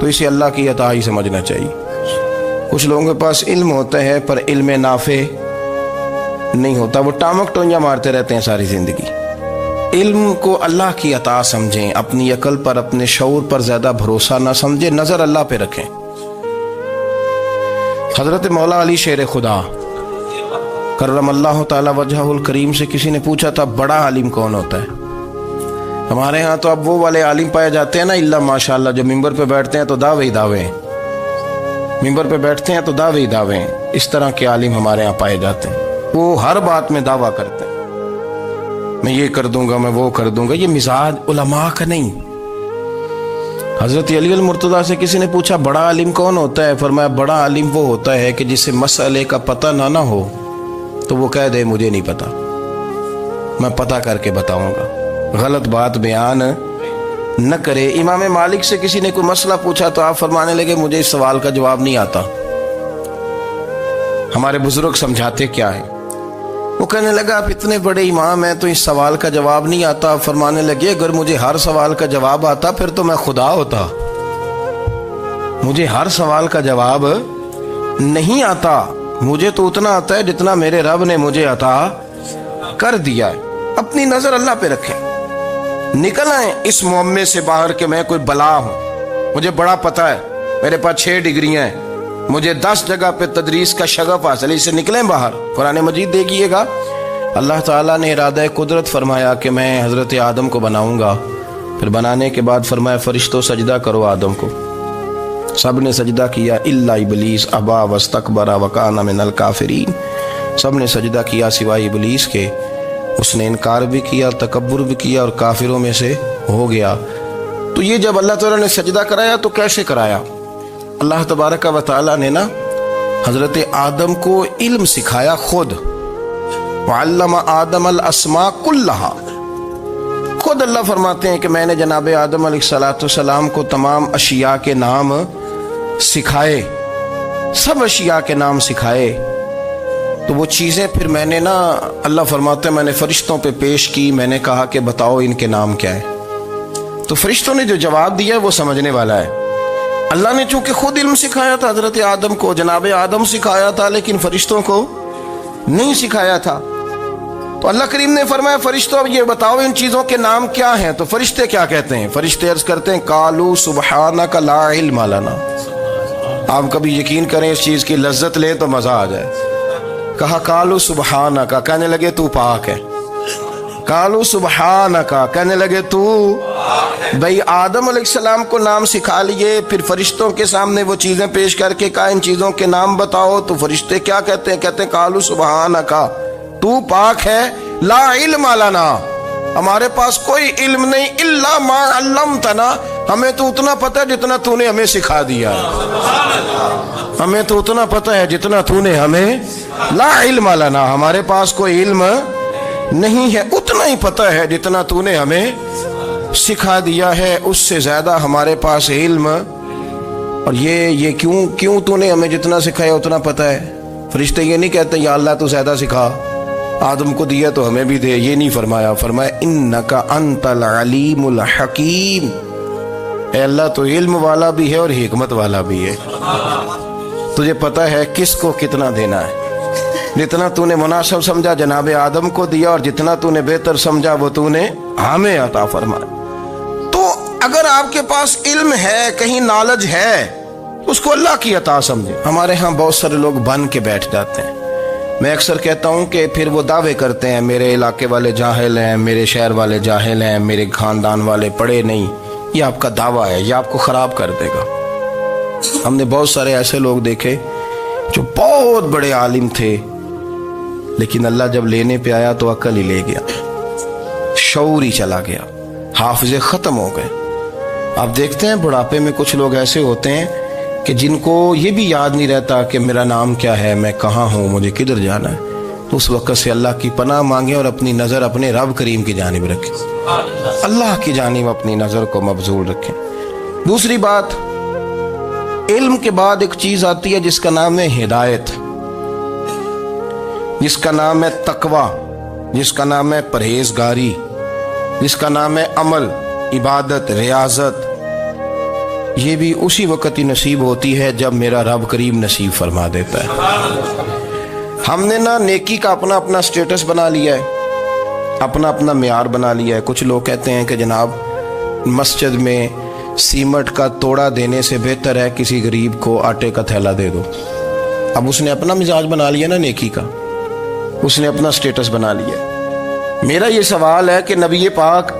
تو اسے اللہ کی عطا ہی سمجھنا چاہیے۔ کچھ لوگوں کے پاس علم ہوتا ہے پر علم نافع نہیں ہوتا، وہ ٹامک ٹونجا مارتے رہتے ہیں ساری زندگی۔ علم کو اللہ کی عطا سمجھیں، اپنی عقل پر اپنے شعور پر زیادہ بھروسہ نہ سمجھیں، نظر اللہ پہ رکھیں۔ حضرت مولا علی شیر خدا کرم اللہ تعالی وجہہ الکریم سے کسی نے پوچھا تھا بڑا عالم کون ہوتا ہے؟ ہمارے ہاں تو اب وہ والے عالم پائے جاتے ہیں نا، اللہ ماشاءاللہ، جو ممبر پہ بیٹھتے ہیں تو دعوے ہی دعوے ہیں، ممبر پہ بیٹھتے ہیں تو دعوے ہی دعوے ہیں، اس طرح کے عالم ہمارے ہاں پائے جاتے ہیں۔ وہ ہر بات میں دعویٰ کرتے ہیں، میں یہ کر دوں گا، میں وہ کر دوں گا۔ یہ مزاج علماء کا نہیں۔ حضرت علی المرتضیٰ سے کسی نے پوچھا بڑا عالم کون ہوتا ہے؟ فرمایا بڑا عالم وہ ہوتا ہے کہ جسے مسئلے کا پتہ نہ ہو تو وہ کہہ دے مجھے نہیں پتا، میں پتہ کر کے بتاؤں گا، غلط بات بیان نہ کرے۔ امام مالک سے کسی نے کوئی مسئلہ پوچھا تو آپ فرمانے لگے مجھے اس سوال کا جواب نہیں آتا، ہمارے بزرگ سمجھاتے کیا ہے؟ وہ کہنے لگا آپ اتنے بڑے امام ہیں تو اس سوال کا جواب نہیں آتا۔ آپ فرمانے لگے اگر مجھے ہر سوال کا جواب آتا پھر تو میں خدا ہوتا، مجھے ہر سوال کا جواب نہیں آتا، مجھے تو اتنا آتا ہے جتنا میرے رب نے مجھے عطا کر دیا ہے۔ اپنی نظر اللہ پہ رکھیں، نکل آئیں اس معمے سے باہر کہ میں کوئی بلا ہوں، مجھے بڑا پتہ ہے، میرے پاس 6 ڈگریاں ہیں، مجھے 10 جگہ پہ تدریس کا شغف حاصل ہے، اس سے نکلیں باہر۔ قرآن مجید دیکھیے گا، اللہ تعالیٰ نے ارادہ قدرت فرمایا کہ میں حضرت آدم کو بناؤں گا، پھر بنانے کے بعد فرمایا فرشتوں سجدہ کرو آدم کو، سب نے سجدہ کیا الا ابلیس ابا واستکبر وکان من الکافرین، سب نے سجدہ کیا سوائے ابلیس کے، اس نے انکار بھی کیا، تکبر بھی کیا اور کافروں میں سے ہو گیا۔ تو یہ جب اللہ تعالیٰ نے سجدہ کرایا تو کیسے کرایا؟ اللہ تبارک و تعالیٰ نے نا حضرت آدم کو علم سکھایا خود، وعلم آدم الاسماء کلہا، خود اللہ فرماتے ہیں کہ میں نے جناب آدم علیہ السلام کو تمام اشیاء کے نام سکھائے، سب اشیاء کے نام سکھائے۔ تو وہ چیزیں پھر میں نے نا، اللہ فرماتے ہیں میں نے فرشتوں پہ پیش کی، میں نے کہا کہ بتاؤ ان کے نام کیا ہے، تو فرشتوں نے جو جواب دیا وہ سمجھنے والا ہے۔ اللہ نے چونکہ خود علم سکھایا تھا حضرت آدم کو، جناب آدم سکھایا تھا، لیکن فرشتوں کو نہیں سکھایا تھا۔ تو اللہ کریم نے فرمایا فرشتوں یہ بتاؤ ان چیزوں کے نام کیا ہیں؟ تو فرشتے کیا کہتے ہیں؟ فرشتے عرض کرتے ہیں قالوا سبحانک لا علم لنا۔ آپ کبھی یقین کریں اس چیز کی لذت لیں تو مزہ آ جائے۔ کہا قالوا سبحانک، کہنے لگے تو پاک ہے، قالوا سبحانک، کہنے لگے تو بھئی آدم علیہ السلام کو نام سکھا لیے، پھر فرشتوں کے سامنے وہ چیزیں پیش کر کے کہا ان چیزوں کے نام بتاؤ، تو فرشتے کیا کہتے ہیں؟ کہتے ہیں قالوا سبحانک، تو پاک ہے، لا علم لنا، ہمارے پاس کوئی علم نہیں، الا ما علمتنا، ہمیں تو اتنا پتہ ہے جتنا تو نے ہمیں سکھا دیا ہے، ہمیں تو اتنا پتہ ہے جتنا تو نے ہمیں، لا علم لنا، ہمارے پاس کوئی علم نہیں ہے، اتنا ہی پتہ ہے جتنا تو نے ہمیں سکھا دیا ہے، اس سے زیادہ ہمارے پاس علم۔ اور یہ کیوں تو نے ہمیں جتنا سکھایا اتنا پتہ ہے؟ فرشتے یہ نہیں کہتے یا اللہ تو زیادہ سکھا، آدم کو دیا تو ہمیں بھی دے، یہ نہیں فرمایا، فرمایا انک انت العلیم الحکیم، اے اللہ تو علم والا بھی ہے اور حکمت والا بھی ہے، تجھے پتہ ہے کس کو کتنا دینا ہے، جتنا تو نے مناسب سمجھا جناب آدم کو دیا، اور جتنا تو نے بہتر سمجھا وہ تو نے ہمیں عطا فرمایا۔ تو اگر آپ کے پاس علم ہے، کہیں نالج ہے، اس کو اللہ کی عطا سمجھیں۔ ہمارے ہاں بہت سارے لوگ بن کے بیٹھ جاتے ہیں، میں اکثر کہتا ہوں کہ پھر وہ دعوے کرتے ہیں میرے علاقے والے جاہل ہیں، میرے شہر والے جاہل ہیں، میرے خاندان والے پڑھے نہیں۔ یہ آپ کا دعویٰ ہے، یہ آپ کو خراب کر دے گا۔ ہم نے بہت سارے ایسے لوگ دیکھے جو بہت بڑے عالم تھے، لیکن اللہ جب لینے پہ آیا تو عقل ہی لے گیا، شعور ہی چلا گیا، حافظے ختم ہو گئے۔ آپ دیکھتے ہیں بڑھاپے میں کچھ لوگ ایسے ہوتے ہیں کہ جن کو یہ بھی یاد نہیں رہتا کہ میرا نام کیا ہے، میں کہاں ہوں، مجھے کدھر جانا ہے۔ تو اس وقت سے اللہ کی پناہ مانگیں اور اپنی نظر اپنے رب کریم کی جانب رکھیں، اللہ کی جانب اپنی نظر کو مبذول رکھیں۔ دوسری بات، علم کے بعد ایک چیز آتی ہے جس کا نام ہے ہدایت، جس کا نام ہے تقوی، جس کا نام ہے پرہیزگاری، جس کا نام ہے عمل، عبادت، ریاضت۔ یہ بھی اسی وقت ہی نصیب ہوتی ہے جب میرا رب کریم نصیب فرما دیتا ہے۔ ہم نے نا نیکی کا اپنا اپنا سٹیٹس بنا لیا ہے، اپنا اپنا معیار بنا لیا ہے۔ کچھ لوگ کہتے ہیں کہ جناب مسجد میں سیمنٹ کا توڑا دینے سے بہتر ہے کسی غریب کو آٹے کا تھیلا دے دو۔ اب اس نے اپنا مزاج بنا لیا نا نیکی کا، اس نے اپنا سٹیٹس بنا لیا۔ میرا یہ سوال ہے کہ نبی پاک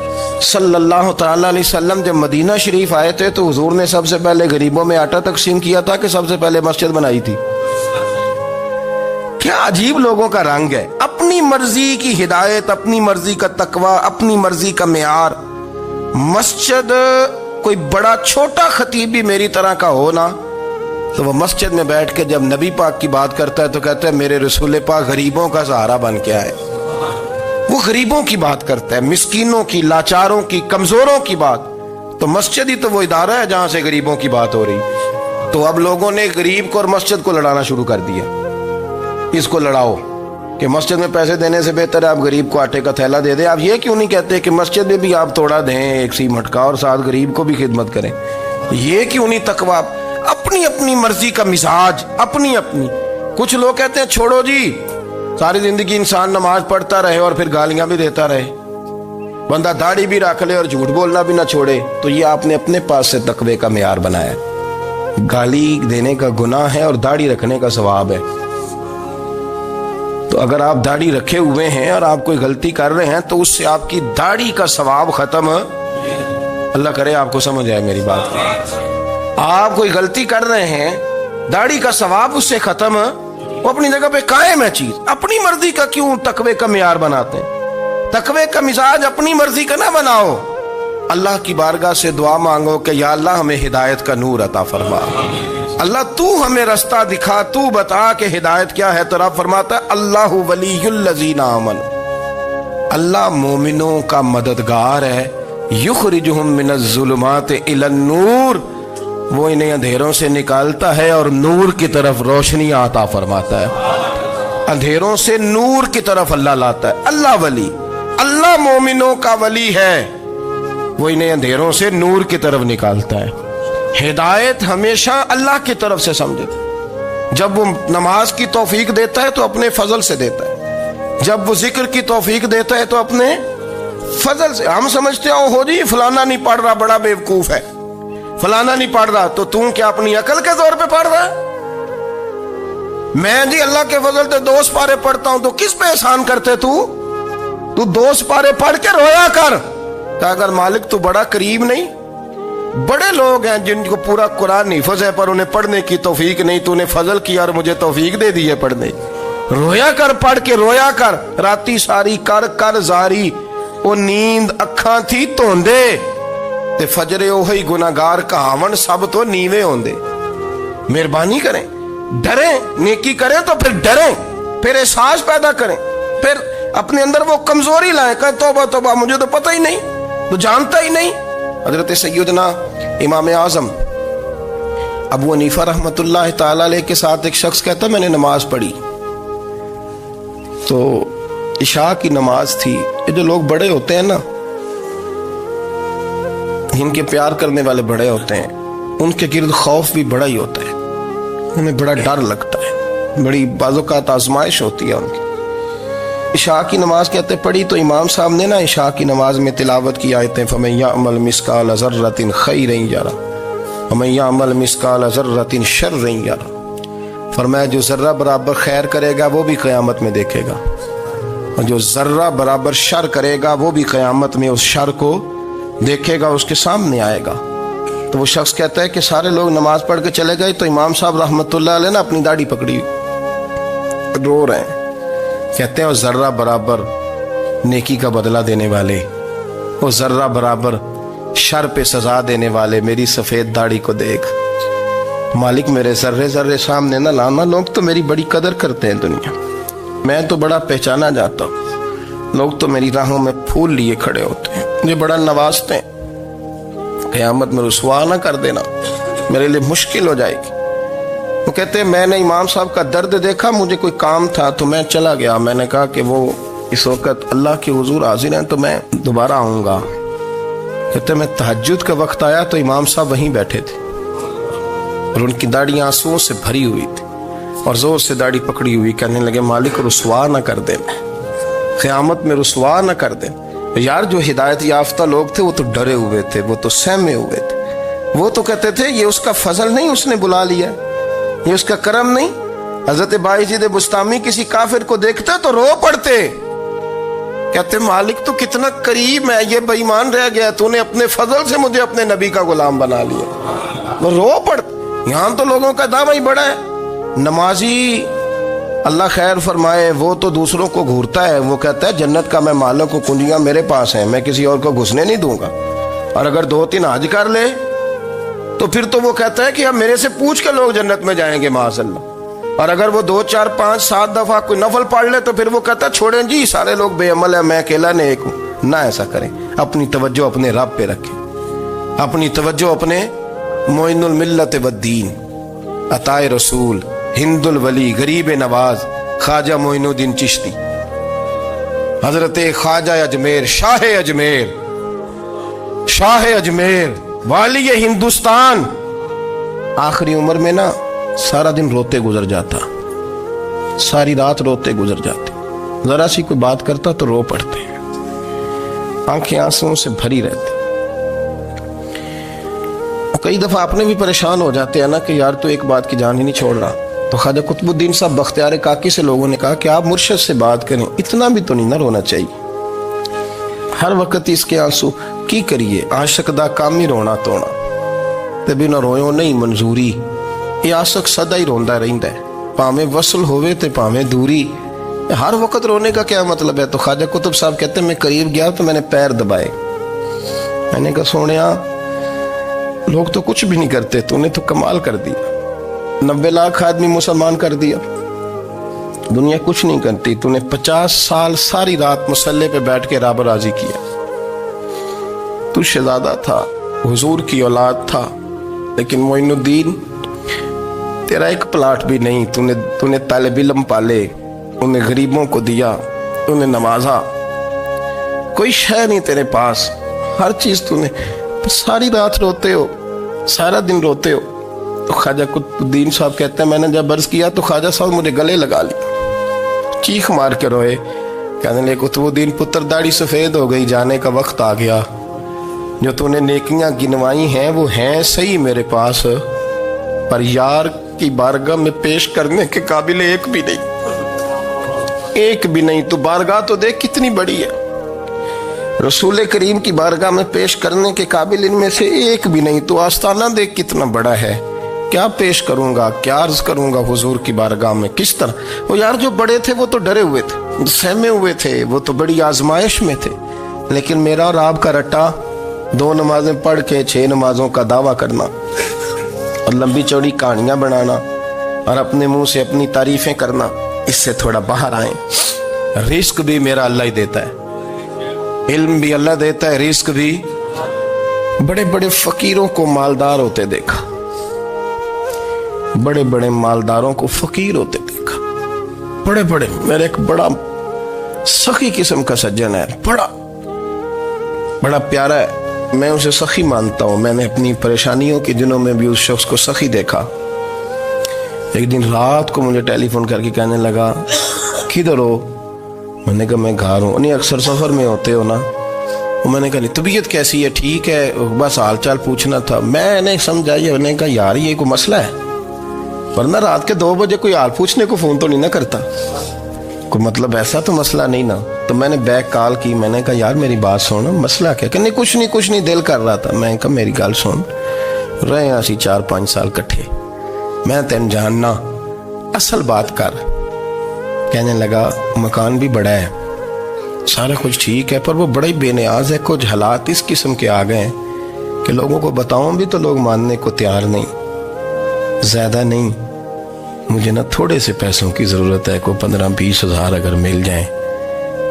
صلی اللہ تعالیٰ علیہ وسلم جب مدینہ شریف آئے تھے تو حضور نے سب سے پہلے غریبوں میں آٹا تقسیم کیا تھا کہ سب سے پہلے مسجد بنائی تھی؟ کیا عجیب لوگوں کا رنگ ہے، اپنی مرضی کی ہدایت، اپنی مرضی کا تقوی، اپنی مرضی کا معیار۔ مسجد کوئی بڑا چھوٹا خطیب بھی میری طرح کا ہو نا تو وہ مسجد میں بیٹھ کے جب نبی پاک کی بات کرتا ہے تو کہتا ہے میرے رسول پاک غریبوں کا سہارا بن کے آئے۔ وہ غریبوں کی بات کرتا ہے، مسکینوں کی، لاچاروں کی، کمزوروں کی بات۔ تو مسجد ہی تو وہ ادارہ ہے جہاں سے غریبوں کی بات ہو رہی۔ تو اب لوگوں نے غریب کو اور مسجد کو لڑانا شروع کر دیا، اس کو لڑاؤ کہ مسجد میں پیسے دینے سے بہتر ہے آپ غریب کو آٹے کا تھیلا دے دیں۔ آپ یہ کیوں نہیں کہتے کہ مسجد میں بھی آپ توڑا دیں ایک سیمنٹ کا اور ساتھ غریب کو بھی خدمت کریں؟ یہ کیوں نہیں تقویٰ؟ اپنی اپنی مرضی کا مزاج، اپنی اپنی۔ کچھ لوگ کہتے ہیں چھوڑو جی، ساری زندگی انسان نماز پڑھتا رہے اور پھر گالیاں بھی دیتا رہے، بندہ داڑھی بھی رکھ لے اور جھوٹ بولنا بھی نہ چھوڑے۔ تو یہ آپ نے اپنے پاس سے تقوی کا معیار بنایا۔ گالی دینے کا گناہ ہے اور داڑھی رکھنے کا ثواب ہے۔ تو اگر آپ داڑھی رکھے ہوئے ہیں اور آپ کوئی غلطی کر رہے ہیں تو اس سے آپ کی داڑھی کا ثواب ختم، اللہ کرے آپ کو سمجھ آئے میری بات۔ آپ کوئی غلطی کر رہے ہیں، داڑھی کا ثواب اس سے ختم، وہ اپنی جگہ پہ قائم ہے چیز۔ اپنی مرضی کا کیوں تقوی کا معیار بناتے ہیں؟ تقوی کا مزاج اپنی مرضی کا نہ بناؤ۔ اللہ کی بارگاہ سے دعا مانگو کہ یا اللہ ہمیں ہدایت کا نور عطا فرما، اللہ تو ہمیں رستہ دکھا، تو بتا کہ ہدایت کیا ہے۔ تو رب فرماتا ہے اللہ ولی الذین آمنوا، اللہ مومنوں کا مددگار ہے، یخرجہم من الظلمات الی النور، وہ انہیں اندھیروں سے نکالتا ہے اور نور کی طرف روشنی عطا فرماتا ہے۔ اندھیروں سے نور کی طرف اللہ لاتا ہے۔ اللہ ولی، اللہ مومنوں کا ولی ہے، وہ انہیں اندھیروں سے نور کی طرف نکالتا ہے۔ ہدایت ہمیشہ اللہ کی طرف سے سمجھے۔ جب وہ نماز کی توفیق دیتا ہے تو اپنے فضل سے دیتا ہے، جب وہ ذکر کی توفیق دیتا ہے تو اپنے فضل سے۔ ہم سمجھتے ہو جی فلانا نہیں پڑھ رہا بڑا بیوقوف ہے، فلانا نہیں پڑھ رہا، تو تم کیا اپنی عقل کے زور پہ پڑھ رہا ہے؟ میں جی اللہ کے فضل سے 2 سپارے پڑھتا ہوں، تو کس پہ احسان کرتے تو 2 سپارے پڑھ کے رویا کر کہ اگر مالک تو بڑا قریب نہیں۔ بڑے لوگ ہیں جن کو پورا قرآن حفظ ہے پر انہیں پڑھنے کی توفیق نہیں، تو انہیں فضل کیا اور مجھے توفیق دے دی ہے پڑھنے۔ رویا کر، پڑھ کے رویا کر، راتی ساری کر کر زاری، وہ نیند اکھاں تھی توندے تے فجرے اوہی گناہگار کہاون سب تو نیوے ہوندے۔ مہربانی کریں، ڈریں، نیکی کریں تو پھر ڈریں، پھر احساس پیدا کریں، پھر اپنے اندر وہ کمزوری لائیں کہ توبہ توبہ مجھے تو پتہ ہی نہیں، تو جانتا ہی نہیں۔ حضرت سیدنا امام اعظم ابو حنیفہ رحمۃ اللہ تعالی علیہ کے ساتھ ایک شخص کہتا میں نے نماز پڑھی تو عشاء کی نماز تھی۔ یہ جو لوگ بڑے ہوتے ہیں نا، ان کے پیار کرنے والے بڑے ہوتے ہیں، ان کے گرد خوف بھی بڑا ہی ہوتا ہے، انہیں بڑا ڈر لگتا ہے، بڑی بعض اوقات آزمائش ہوتی ہے ان کی۔ عشاء کی نماز کہتے پڑھی تو امام صاحب نے نا عشاء کی نماز میں تلاوت کی آیتیں فَمَن يَعْمَلْ مِثْقَالَ ذَرَّةٍ خَيْرًا يَرَهُ وَمَن يَعْمَلْ مِثْقَالَ ذَرَّةٍ شَرًّا يَرَهُ، فرمایا جو ذرہ برابر خیر کرے گا وہ بھی قیامت میں دیکھے گا، اور جو ذرہ برابر شر کرے گا وہ بھی قیامت میں اس شر کو دیکھے گا، اس کے سامنے آئے گا۔ تو وہ شخص کہتا ہے کہ سارے لوگ نماز پڑھ کے چلے گئے تو امام صاحب رحمۃ اللہ علیہ نے اپنی داڑھی پکڑی، رو رہے ہیں، کہتے ہیں وہ ذرہ برابر نیکی کا بدلہ دینے والے، وہ ذرہ برابر شر پہ سزا دینے والے، میری سفید داڑھی کو دیکھ مالک، میرے ذرے ذرے سامنے نہ لانا، لوگ تو میری بڑی قدر کرتے ہیں دنیا، میں تو بڑا پہچانا جاتا ہوں، لوگ تو میری راہوں میں پھول لیے کھڑے ہوتے ہیں، مجھے بڑا نوازتے ہیں، قیامت میں رسوا نہ کر دینا، میرے لیے مشکل ہو جائے گی۔ وہ کہتے ہیں میں نے امام صاحب کا درد دیکھا، مجھے کوئی کام تھا تو میں چلا گیا، میں نے کہا کہ وہ اس وقت اللہ کے حضور حاضر ہیں تو میں دوبارہ آؤں گا۔ کہتے ہیں میں تہجد کا وقت آیا تو امام صاحب وہیں بیٹھے تھے، اور ان کی داڑھی آنسوؤں سے بھری ہوئی تھی اور زور سے داڑھی پکڑی ہوئی، کہنے لگے مالک رسوا نہ کر دے، قیامت میں رسوا نہ کر دے۔ یار جو ہدایت یافتہ لوگ تھے وہ تو ڈرے ہوئے تھے، وہ تو سہمے ہوئے تھے، وہ تو کہتے تھے یہ اس کا فضل نہیں، اس نے بلا لیا، یہ اس کا کرم نہیں۔ حضرت باعزید بستامی کسی کافر کو دیکھتے تو رو پڑتے، کہتے مالک تو کتنا قریب ہے، یہ بے ایمان رہ گیا، تو نے اپنے فضل سے مجھے اپنے نبی کا غلام بنا لیا۔ وہ رو پڑتے۔ یہاں تو لوگوں کا دعویٰ ہی بڑا ہے، نمازی اللہ خیر فرمائے وہ تو دوسروں کو گھورتا ہے، وہ کہتا ہے جنت کا میں مالک ہوں، کنجیاں میرے پاس ہیں، میں کسی اور کو گھسنے نہیں دوں گا۔ اور اگر 2-3 حج کر لے تو پھر تو وہ کہتا ہے کہ اب میرے سے پوچھ کے لوگ جنت میں جائیں گے معاذ اللہ۔ اور اگر وہ 2 4 5 7 دفعہ کوئی نفل پڑھ لے تو پھر وہ کہتا ہے چھوڑیں جی سارے لوگ بے عمل ہیں، میں اکیلا نیک ہوں۔ نہ ایسا کریں، اپنی توجہ اپنے رب پہ رکھیں، اپنی توجہ اپنے معین الملت والدین، عطا رسول، ہند الولی، غریب نواز، خواجہ معین الدین چشتی، حضرت خواجہ اجمیر، شاہ اجمیر، شاہ اجمیر، والی ہندوستان۔ آخری عمر میں نا سارا دن روتے گزر جاتا، ساری رات روتے گزر جاتے، ذرا سی کوئی بات کرتا تو رو پڑتے، آنکھیں آنسوؤں سے بھری رہتی۔ کئی دفعہ اپنے بھی پریشان ہو جاتے ہیں نا کہ یار تو ایک بات کی جان ہی نہیں چھوڑ رہا۔ تو خواجہ قطب الدین صاحب بختیار کاکی سے لوگوں نے کہا کہ آپ مرشد سے بات کریں، اتنا بھی تو نہیں نہ رونا چاہیے، ہر وقت اس کے آنسو کی کریے، عاشق دا کام ہی رونا تونا تے بنا رویوں نہیں منظوری۔ یہ عاشق سدا ہی روندا رہندا ہے، پاویں وصل ہوئے تے پاویں دوری، ہر وقت رونے کا کیا مطلب ہے؟ تو خواجہ قطب صاحب کہتے ہیں میں قریب گیا تو میں نے پیر دبائے، میں نے کہا سونیا لوگ تو کچھ بھی نہیں کرتے، تو نے تو کمال کر دیا، 90 لاکھ آدمی مسلمان کر دیا، دنیا کچھ نہیں کرتی، تو نے 50 سال ساری رات مسلح پہ بیٹھ کے رب راضی کیا۔ تو شہزادہ تھا، حضور کی اولاد تھا، لیکن معین الدین تیرا ایک پلاٹ بھی نہیں، تو نے طالب علم پالے، انہیں غریبوں کو دیا، انہیں نوازا، کوئی شے نہیں تیرے پاس، ہر چیز تو نے، ساری رات روتے ہو، سارا دن روتے ہو۔ تو خواجہ قطب الدین صاحب کہتے ہیں میں نے جب عرض کیا تو خواجہ صاحب مجھے گلے لگا لیا، چیخ مار کے روئے، کہنے لگے قطب الدین پتر داڑھی سفید ہو گئی، جانے کا وقت آ گیا، جو تو نے نیکیاں گنوائی ہیں وہ ہیں صحیح میرے پاس، پر یار کی بارگاہ میں پیش کرنے کے قابل ایک بھی نہیں، ایک بھی نہیں۔ تو بارگاہ تو دیکھ کتنی بڑی ہے، رسول کریم کی بارگاہ میں پیش کرنے کے قابل ان میں سے ایک بھی نہیں، تو آستانہ دیکھ کتنا بڑا ہے، کیا پیش کروں گا، کیا عرض کروں گا حضور کی بارگاہ میں، کس طرح؟ وہ یار جو بڑے تھے وہ تو ڈرے ہوئے تھے، سہمے ہوئے تھے، وہ تو بڑی آزمائش میں تھے، لیکن میرا اور آپ کا رٹا 2 نمازیں پڑھ کے 6 نمازوں کا دعویٰ کرنا اور لمبی چوڑی کہانیاں بنانا اور اپنے منہ سے اپنی تعریفیں کرنا، اس سے تھوڑا باہر آئیں۔ رزق بھی میرا اللہ ہی دیتا ہے، علم بھی اللہ دیتا ہے، رزق بھی۔ بڑے بڑے فقیروں کو مالدار ہوتے دیکھا، بڑے بڑے مالداروں کو فقیر ہوتے دیکھا، بڑے بڑے، میرے ایک بڑا سخی قسم کا سجن ہے، بڑا پیارا ہے، میں اسے سخی مانتا ہوں، میں نے اپنی پریشانیوں کے دنوں میں بھی اس شخص کو سخی دیکھا۔ ایک دن رات کو مجھے ٹیلی فون کر کے کہنے لگا کدھر ہو؟ میں نے کہا میں گھر ہوں۔ نہیں اکثر سفر میں ہوتے ہو نا؟ میں نے کہا نہیں طبیعت کیسی ہے؟ ٹھیک ہے، بس حال چال پوچھنا تھا۔ میں نے سمجھا، میں نے کہا یار یہ کوئی مسئلہ ہے، ورنہ رات کے 2 بجے کوئی حال پوچھنے کو فون تو نہیں نہ کرتا، کوئی مطلب ایسا تو مسئلہ نہیں نا۔ تو میں نے بیک کال کی، میں نے کہا یار میری بات سن، مسئلہ کیا؟ کہ نہیں کچھ نہیں دل کر رہا تھا۔ میں نے کہا میری گال سن، رہے اسی 4-5 سال کٹھے، میں تین جاننا، اصل بات کر۔ کہنے لگا مکان بھی بڑا ہے، سارا کچھ ٹھیک ہے، پر وہ بڑا ہی بے نیاز ہے، کچھ حالات اس قسم کے آ گئے ہیں کہ لوگوں کو بتاؤں بھی تو لوگ ماننے کو تیار نہیں، زیادہ نہیں، مجھے نا تھوڑے سے پیسوں کی ضرورت ہے، کوئی 15-20 ہزار اگر مل جائیں،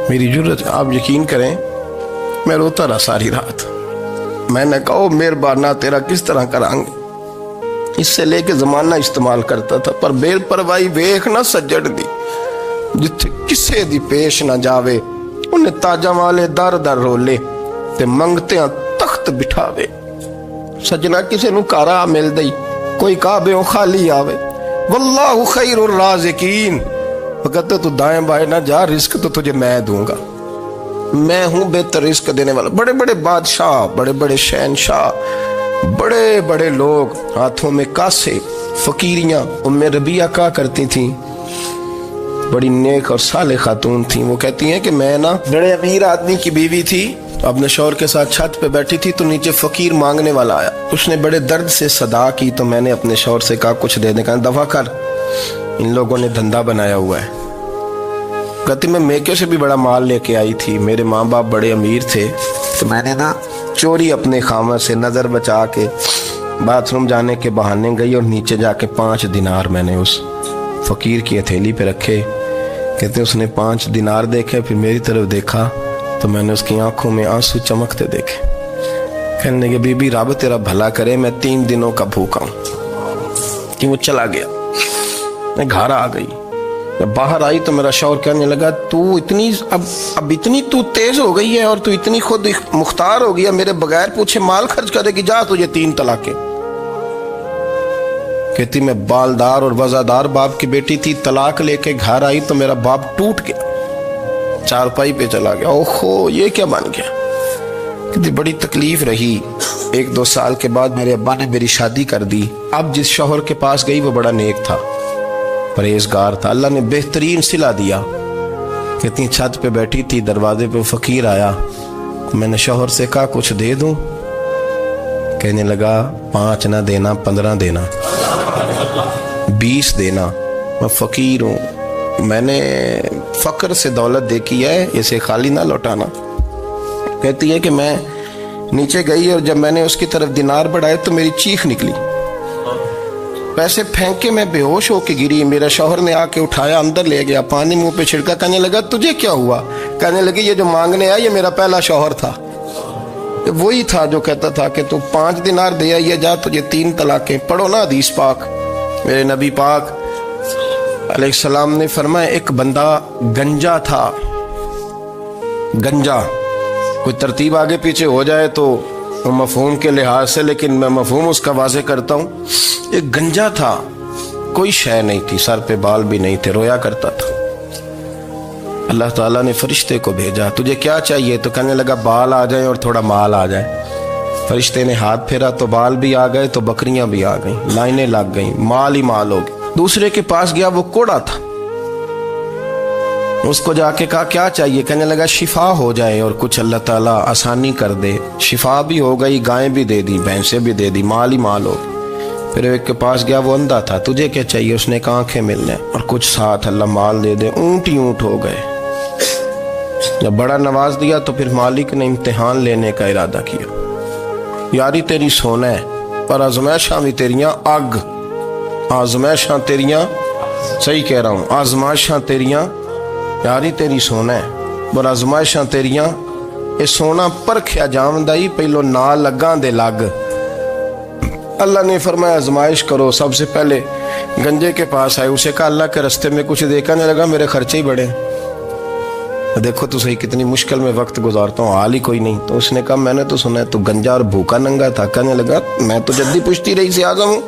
میری ضرورت۔ آپ یقین کریں میں روتا رہا ساری رات۔ میں نے کہا مہربانہ تیرا کس طرح کریں گے، اس سے لے کے زمانہ استعمال کرتا تھا، پر بے پرواہی ویکھ نہ سجڑ دی، جتھے کسے دی پیش نہ جاوے، انہیں تاجاں والے در در رولے تے منگتیاں تخت بٹھاوے۔ سجنا کسے نو کارا مل دئی، کوئی کعبے خالی آوے. واللہ خیر الرازقین. وہ کہتے تو دائیں بائیں نہ جا، رزق تو تجھے میں دوں گا، میں ہوں بہتر رزق دینے والا. بڑے بڑے بادشاہ، بڑے بڑے شہنشاہ، بڑے بڑے لوگ، ہاتھوں میں کاسے، فقیریاں. ام ربیہ کہا کرتی تھیں، بڑی نیک اور صالح خاتون تھیں. وہ کہتی ہیں کہ میں نا بڑے امیر آدمی کی بیوی تھی، اپنے شوہر کے ساتھ چھت پہ بیٹھی تھی تو نیچے فقیر مانگنے والا آیا. اس نے بڑے درد سے صدا کی تو میں نے اپنے شوہر سے کہا کچھ دے دے. کہا دفع کر، ان لوگوں نے دھندا بنایا ہوا ہے. کہتی میں میکے سے بھی بڑا مال لے کے آئی تھی، میرے ماں باپ بڑے امیر تھے تو میں نے نا چوری اپنے خامہ سے نظر بچا کے باتھ روم جانے کے بہانے گئی اور نیچے جا کے 5 دینار میں نے اس فقیر کی ہتھیلی پہ رکھے. کہتے اس نے 5 دینار دیکھے، پھر میری طرف دیکھا تو میں نے اس کی آنکھوں میں آنسو چمکتے دیکھے. کہنے لگے بی بی رب تیرا بھلا کرے، میں 3 دنوں کا بھوکا ہوں. کہ وہ چلا گیا. میں گھر آ گئی، جب باہر آئی تو میرا شوہر کہنے لگا تو اتنی اب اتنی تو تیز ہو گئی ہے اور تو اتنی خود مختار ہو گیا، میرے بغیر پوچھے مال خرچ کرے گی، جا تجھے 3 طلاقیں. کہتی میں بالدار اور وزادار باپ کی بیٹی تھی، طلاق لے کے گھر آئی تو میرا باپ ٹوٹ گیا، چارپائی پہ چلا گیا. اوہو یہ کیا بن گیا. کہتی بڑی تکلیف رہی. 1-2 سال کے بعد میرے ابا نے میری شادی کر دی. اب جس شوہر کے پاس گئی وہ بڑا نیک تھا، پرہیزگار تھا، اللہ نے بہترین صلہ دیا. کہتی چھت پہ بیٹھی تھی، دروازے پہ فقیر آیا، میں نے شوہر سے کہا کچھ دے دوں. کہنے لگا 5 نہ دینا، 15 دینا، 20 دینا، میں فقیر ہوں، میں نے فقر سے دولت دیکھی ہے، اسے خالی نہ لوٹانا. کہتی ہے کہ میں نیچے گئی اور جب میں نے اس کی طرف دینار بڑھائے تو میری چیخ نکلی، پیسے پھینک کے میں بے ہوش ہو کے گری. میرا شوہر نے آ کے اٹھایا، اندر لے گیا، پانی منہ پہ چھڑکا. کہنے لگا تجھے کیا ہوا؟ کہنے لگی یہ جو مانگنے آیا یہ میرا پہلا شوہر تھا، وہی تھا جو کہتا تھا کہ تو 5 دینار دے آئیے، جا تجھے 3 طلاقیں. پڑھو نا حدیث پاک. میرے نبی پاک علیہ السلام نے فرمایا ایک بندہ گنجا تھا. گنجا کوئی ترتیب آگے پیچھے ہو جائے تو مفہوم کے لحاظ سے، لیکن میں مفہوم اس کا واضح کرتا ہوں. ایک گنجا تھا، کوئی شے نہیں تھی، سر پہ بال بھی نہیں تھے، رویا کرتا تھا. اللہ تعالیٰ نے فرشتے کو بھیجا، تجھے کیا چاہیے؟ تو کہنے لگا بال آ جائیں اور تھوڑا مال آ جائے. فرشتے نے ہاتھ پھیرا تو بال بھی آ گئے تو بکریاں بھی آ گئیں، لائنیں لگ گئیں، مال ہی مال ہو گئے. دوسرے کے پاس گیا، وہ کوڑا تھا، اس کو جا کے کہا کیا چاہیے؟ کہنے لگا شفا ہو جائے اور کچھ اللہ تعالیٰ آسانی کر دے. شفا بھی ہو گئی، گائیں بھی دے دی، بھینسیں بھی دے دی، مال ہی مال ہو. پھر ایک کے پاس گیا، وہ اندھا تھا، تجھے کیا چاہیے؟ اس نے کہا آنکھیں ملنے اور کچھ ساتھ اللہ مال دے دے. اونٹ ہی اونٹ ہو گئے. جب بڑا نواز دیا تو پھر مالک نے امتحان لینے کا ارادہ کیا. یاری تیری سونا ہے پر آزمائشاں بھی تیریاں اگ. آزمائشاں تیریاں، صحیح کہہ رہا ہوں، آزمائشاں تیریاں، یاری تیری سونا ہے پر آزمائشاں تیریاں. یہ سونا پرکھیا جامدائی پہلو نہ لگاں دے لگ. اللہ نے فرمایا آزمائش کرو. سب سے پہلے گنجے کے پاس آئے، اسے کہا اللہ کے رستے میں کچھ دیکھنے لگا، میرے خرچے ہی بڑے. دیکھو تو صحیح کتنی مشکل میں وقت گزارتا ہوں، حال ہی کوئی نہیں. تو اس نے کہا میں نے تو سنا ہے تو گنجا اور بھوکا ننگا تھا. کہنے لگا میں تو جدی پشتی رئیس اعظم ہوں،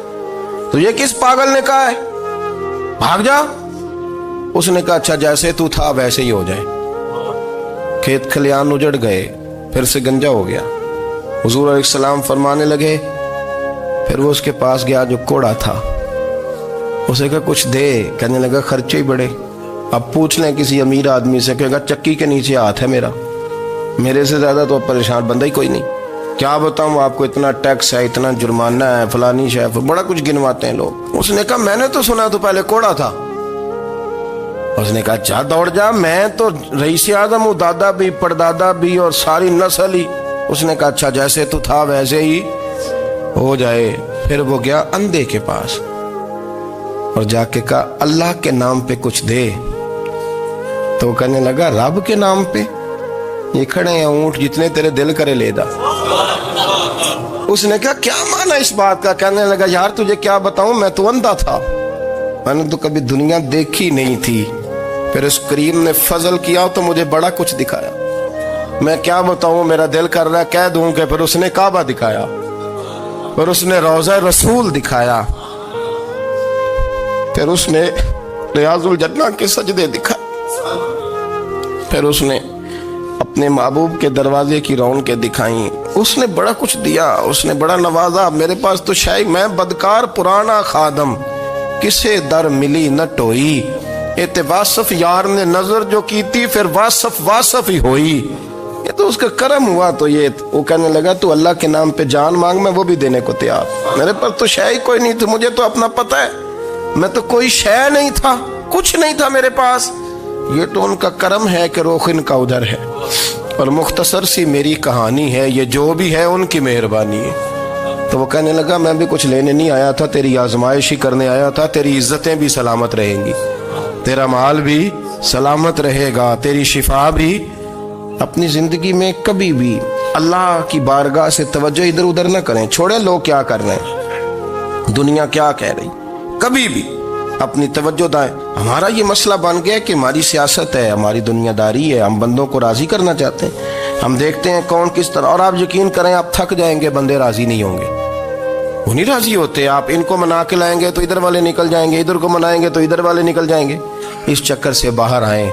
تجھے کس پاگل نے کہا ہے بھاگ جا؟ اس نے کہا اچھا جیسے تو تھا ویسے ہی ہو جائے. کھیت کھلیان اجڑ گئے، پھر سے گنجا ہو گیا. حضور علیہ السلام فرمانے لگے، پھر وہ اس کے پاس گیا جو کوڑا تھا، اسے کہا کچھ دے. کہنے لگا خرچے ہی بڑے. اب پوچھ لیں کسی امیر آدمی سے، کہے گا چکی کے نیچے ہاتھ ہے میرا، میرے سے زیادہ تو پریشان بندہ ہی کوئی نہیں. کیا بتاؤں آپ کو، اتنا ٹیکس ہے، اتنا جرمانہ ہے، فلانی شیف، بڑا کچھ گنواتے ہیں لوگ. اس نے کہا میں نے تو سنا تو پہلے کوڑا تھا. اس نے کہا جا دوڑ جا، میں تو رئیس اعظم ہوں، دادا بھی پردادا بھی اور ساری نسل ہی. اس نے کہا اچھا جیسے تو تھا ویسے ہی ہو جائے. پھر وہ گیا اندھے کے پاس اور جا کے کہا اللہ کے نام پہ کچھ دے. تو کہنے لگا رب کے نام پہ؟ یہ کھڑے ہیں اونٹ، جتنے تیرے دل کرے لے دا. اس نے کہا کیا معنی اس بات کا؟ کہنے لگا یار تجھے کیا بتاؤں، میں تو اندھا تھا، میں نے تو کبھی دنیا دیکھی نہیں تھی. پھر اس کریم نے فضل کیا تو مجھے بڑا کچھ دکھایا. میں کیا بتاؤں، میرا دل کر رہا ہے کہہ دوں کہ پھر اس نے کعبہ دکھایا، پھر اس نے روضہ رسول دکھایا، پھر اس نے ریاض الجنہ کے سجدے دکھائے، پھر اس نے اپنے محبوب کے دروازے کی رونقیں دکھائیں، اس نے بڑا کچھ دیا، اس نے بڑا نوازا۔ میرے پاس تو شاید میں بدکار پرانا خادم، کسے در ملی نہ ٹوئی، ایت واصف یار نے نظر جو کی تھی، پھر واصف ہی ہوئی۔ یہ تو اس کا کرم ہوا۔ تو یہ وہ کہنے لگا تو اللہ کے نام پہ جان مانگ، میں وہ بھی دینے کو تیار۔ میرے پاس تو شے کوئی نہیں تھی، مجھے تو اپنا پتہ ہے، میں تو کوئی شے نہیں تھا، کچھ نہیں تھا میرے پاس۔ یہ تو ان کا کرم ہے کہ رخ ان کا ادھر ہے، اور مختصر سی میری کہانی ہے، یہ جو بھی ہے ان کی مہربانی ہے۔ تو وہ کہنے لگا میں بھی کچھ لینے نہیں آیا تھا، تیری آزمائش ہی کرنے آیا تھا، تیری عزتیں بھی سلامت رہیں گی، تیرا مال بھی سلامت رہے گا، تیری شفا بھی۔ اپنی زندگی میں کبھی بھی اللہ کی بارگاہ سے توجہ ادھر ادھر نہ کریں، چھوڑیں لوگ کیا کر رہے ہیں، دنیا کیا کہہ رہی، کبھی بھی اپنی توجہ دائیں۔ ہمارا یہ مسئلہ بن گیا کہ ہماری سیاست ہے، ہماری دنیا داری ہے، ہم بندوں کو راضی کرنا چاہتے ہیں، ہم دیکھتے ہیں کون کس طرح، اور آپ یقین کریں آپ تھک جائیں گے، بندے راضی نہیں ہوں گے، وہ نہیں راضی ہوتے۔ آپ ان کو منا کے لائیں گے تو ادھر والے نکل جائیں گے، ادھر کو منائیں گے تو ادھر والے نکل جائیں گے۔ اس چکر سے باہر آئیں،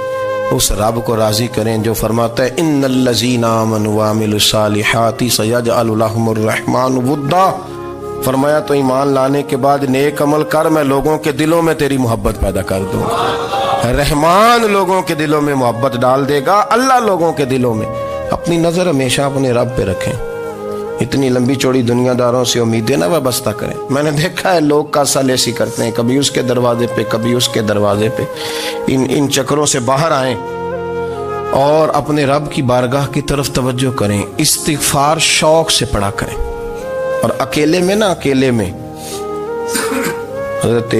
اس رب کو راضی کریں جو فرماتا ہے ان الذین آمنوا وعملوا الصالحات سیجعل لهم الرحمن ودا۔ فرمایا تو ایمان لانے کے بعد نیک عمل کر، میں لوگوں کے دلوں میں تیری محبت پیدا کر دوں گا۔ رحمان لوگوں کے دلوں میں محبت ڈال دے گا، اللہ لوگوں کے دلوں میں۔ اپنی نظر ہمیشہ اپنے رب پہ رکھیں، اتنی لمبی چوڑی دنیا داروں سے امیدیں نہ وابستہ کریں۔ میں نے دیکھا ہے لوگ کاسا لیسی کرتے ہیں، کبھی اس کے دروازے پہ کبھی اس کے دروازے پہ۔ ان چکروں سے باہر آئیں اور اپنے رب کی بارگاہ کی طرف توجہ کریں، استغفار شوق سے پڑھا کریں، اور اکیلے میں نہ، اکیلے میں حضرت